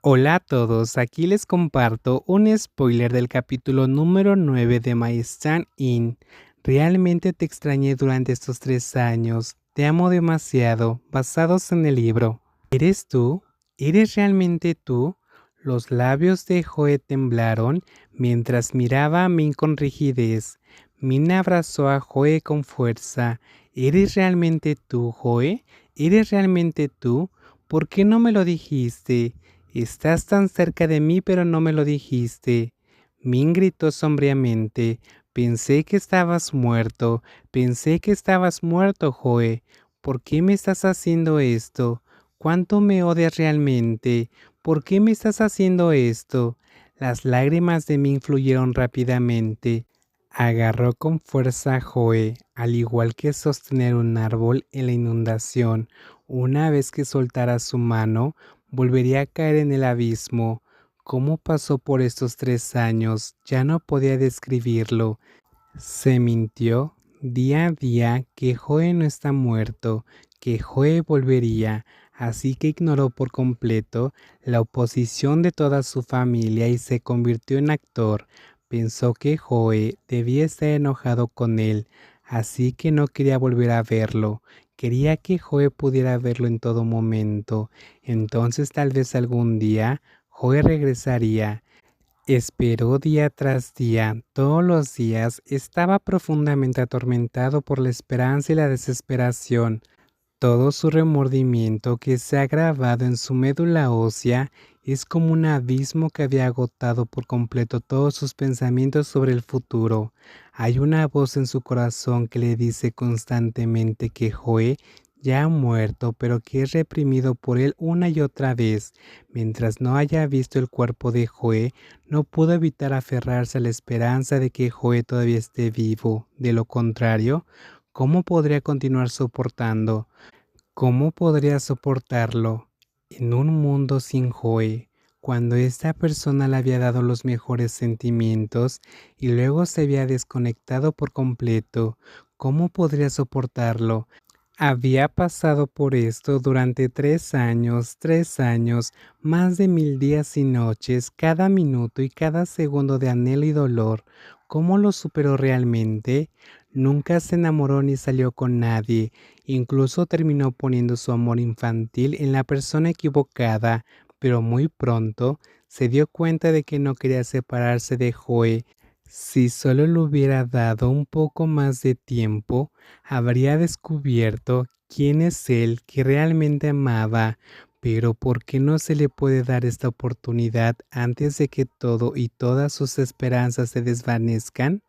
Hola a todos, aquí les comparto un spoiler del capítulo número 9 de My Stand In. Realmente te extrañé durante estos 3 años, te amo demasiado, basados en el libro. ¿Eres tú? ¿Eres realmente tú? Los labios de Joe temblaron mientras miraba a Min con rigidez. Min abrazó a Joe con fuerza. ¿Eres realmente tú, Joe? ¿Eres realmente tú? ¿Por qué no me lo dijiste? Estás tan cerca de mí, pero no me lo dijiste. Min gritó sombríamente. Pensé que estabas muerto. Pensé que estabas muerto, Joe. ¿Por qué me estás haciendo esto? ¿Cuánto me odias realmente? ¿Por qué me estás haciendo esto? Las lágrimas de Min fluyeron rápidamente. Agarró con fuerza a Joe, al igual que sostener un árbol en la inundación. Una vez que soltara su mano, volvería a caer en el abismo. ¿Cómo pasó por estos 3 años? Ya no podía describirlo. Se mintió día a día que Joe no está muerto, que Joe volvería, así que ignoró por completo la oposición de toda su familia y se convirtió en actor. Pensó que Joe debía estar enojado con él, así que no quería volver a verlo. Quería que Joe pudiera verlo en todo momento. Entonces tal vez algún día Joe regresaría. Esperó día tras día, todos los días, estaba profundamente atormentado por la esperanza y la desesperación. Todo su remordimiento que se ha grabado en su médula ósea es como un abismo que había agotado por completo todos sus pensamientos sobre el futuro. Hay una voz en su corazón que le dice constantemente que Joe ya ha muerto, pero que es reprimido por él una y otra vez. Mientras no haya visto el cuerpo de Joe, no pudo evitar aferrarse a la esperanza de que Joe todavía esté vivo. De lo contrario, ¿cómo podría continuar soportando? ¿Cómo podría soportarlo en un mundo sin Joe, cuando esta persona le había dado los mejores sentimientos y luego se había desconectado por completo? ¿Cómo podría soportarlo? Había pasado por esto durante 3 años, más de 1000 días y noches, cada minuto y cada segundo de anhelo y dolor. ¿Cómo lo superó realmente? Nunca se enamoró ni salió con nadie, incluso terminó poniendo su amor infantil en la persona equivocada, pero muy pronto se dio cuenta de que no quería separarse de Joe. Si solo le hubiera dado un poco más de tiempo, habría descubierto quién es él que realmente amaba. Pero ¿por qué no se le puede dar esta oportunidad antes de que todo y todas sus esperanzas se desvanezcan?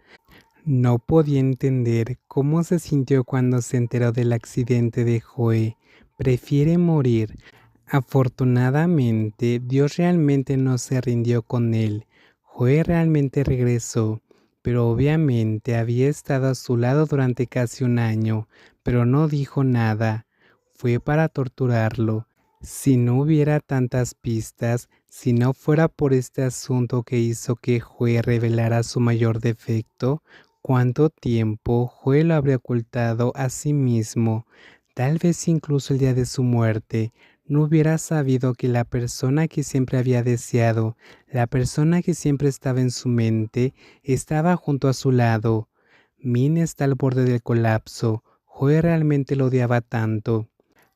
No podía entender cómo se sintió cuando se enteró del accidente de Joe. Prefiere morir. Afortunadamente, Dios realmente no se rindió con él. Joe realmente regresó, pero obviamente había estado a su lado durante casi un año, pero no dijo nada. Fue para torturarlo. Si no hubiera tantas pistas, si no fuera por este asunto que hizo que Joe revelara su mayor defecto, ¿cuánto tiempo Joe lo habría ocultado a sí mismo? Tal vez incluso el día de su muerte no hubiera sabido que la persona que siempre había deseado, la persona que siempre estaba en su mente, estaba junto a su lado. Min está al borde del colapso. Joe realmente lo odiaba tanto.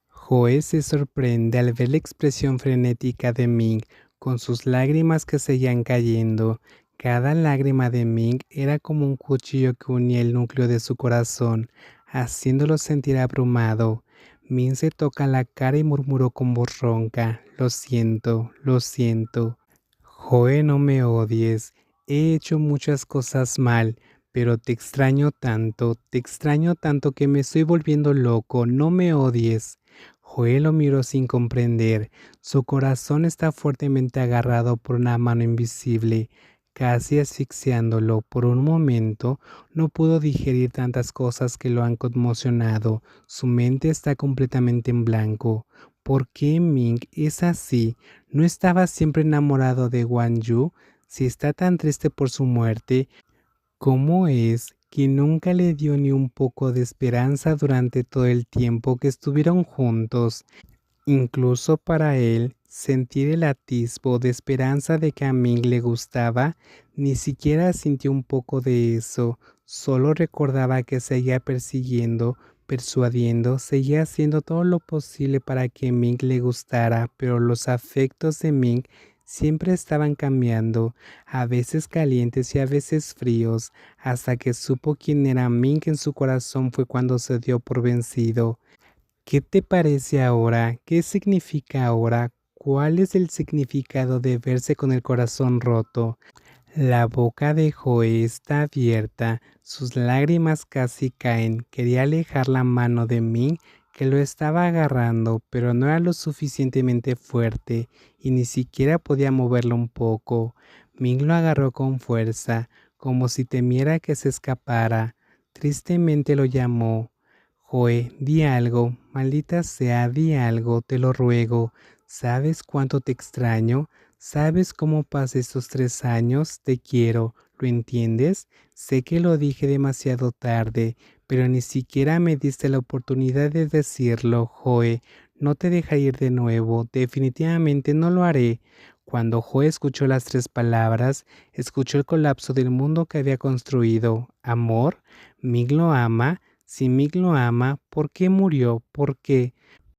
Joe se sorprende al ver la expresión frenética de Ming, con sus lágrimas que seguían cayendo. Cada lágrima de Ming era como un cuchillo que unía el núcleo de su corazón, haciéndolo sentir abrumado. Ming se toca la cara y murmuró con voz ronca: lo siento, lo siento. Joe, no me odies. He hecho muchas cosas mal, pero te extraño tanto que me estoy volviendo loco. No me odies. Joe lo miró sin comprender. Su corazón está fuertemente agarrado por una mano invisible, casi asfixiándolo. Por un momento no pudo digerir tantas cosas que lo han conmocionado. Su mente está completamente en blanco. ¿Por qué Ming es así? ¿No estaba siempre enamorado de Wang Yu? Si está tan triste por su muerte, ¿cómo es que nunca le dio ni un poco de esperanza durante todo el tiempo que estuvieron juntos? Incluso para él, sentir el atisbo de esperanza de que a Ming le gustaba, ni siquiera sintió un poco de eso, solo recordaba que seguía persiguiendo, persuadiendo, seguía haciendo todo lo posible para que Ming le gustara, pero los afectos de Ming siempre estaban cambiando, a veces calientes y a veces fríos, hasta que supo quién era Ming en su corazón fue cuando se dio por vencido. ¿Qué te parece ahora? ¿Qué significa ahora? ¿Cuál es el significado de verse con el corazón roto? La boca de Joe está abierta, sus lágrimas casi caen. Quería alejar la mano de Ming que lo estaba agarrando, pero no era lo suficientemente fuerte y ni siquiera podía moverlo un poco. Ming lo agarró con fuerza, como si temiera que se escapara. Tristemente lo llamó. Joe, di algo, maldita sea, di algo, te lo ruego. ¿Sabes cuánto te extraño? ¿Sabes cómo pasé estos 3 años? Te quiero, ¿lo entiendes? Sé que lo dije demasiado tarde, pero ni siquiera me diste la oportunidad de decirlo, Joe. No te dejaré ir de nuevo, definitivamente no lo haré. Cuando Joe escuchó las 3 palabras, escuchó el colapso del mundo que había construido. ¿Amor? ¿Mig lo ama? Si Mig lo ama, ¿por qué murió? ¿Por qué?